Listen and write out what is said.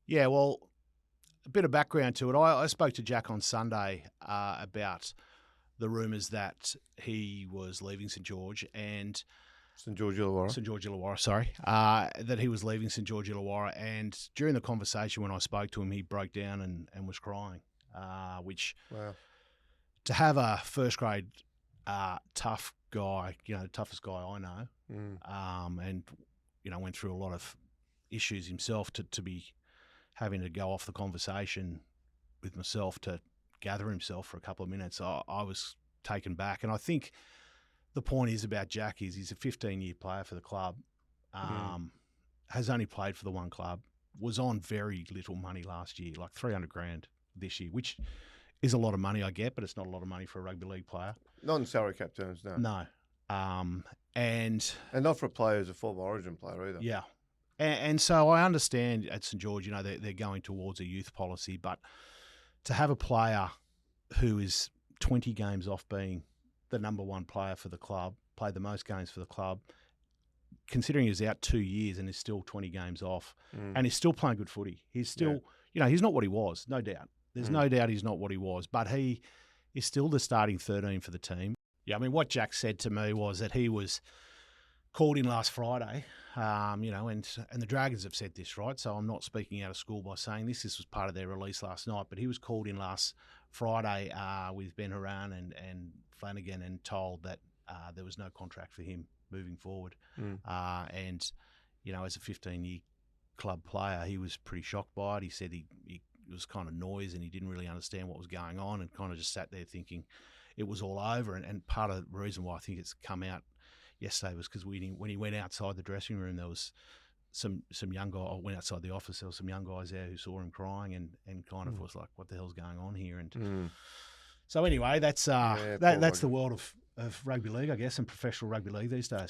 Yeah, well, a bit of background to it. I spoke to Jack on Sunday about the rumours that he was leaving St George and St George Illawarra. Sorry, that he was leaving St George Illawarra. And during the conversation when I spoke to him, he broke down and was crying, which Wow. to have a first grade tough guy, the toughest guy I know, and, went through a lot of issues himself to be having to go off the conversation with myself to gather himself for a couple of minutes, I was taken back. And I think the point is about Jack is he's a 15-year player for the club, has only played for the one club, was on very little money last year, like $300,000 this year, which is a lot of money, I get, but it's not a lot of money for a rugby league player. Not in salary cap terms, no. No. And not for a player who's a former Origin player either. Yeah. And so I understand at St George, they're going towards a youth policy, but to have a player who is 20 games off being the number one player for the club, played the most games for the club, considering he's out 2 years and is still 20 games off, and he's still playing good footy. He's still, he's not what he was, no doubt. There's no doubt he's not what he was, but he is still the starting 13 for the team. Yeah, I mean, what Jack said to me was that he was called in last Friday, and the Dragons have said this, right? So I'm not speaking out of school by saying this. This was part of their release last night, but he was called in last Friday with Ben Horan and Flanagan and told that there was no contract for him moving forward. And, as a 15-year club player, he was pretty shocked by it. He said he was kind of noise and he didn't really understand what was going on and kind of just sat there thinking it was all over. And part of the reason why I think it's come out yesterday was because when he went outside the dressing room, there was some young guy. I went outside the office. There were some young guys there who saw him crying and kind of was like, "What the hell's going on here?" And so anyway, that's the world of rugby league, I guess, and professional rugby league these days.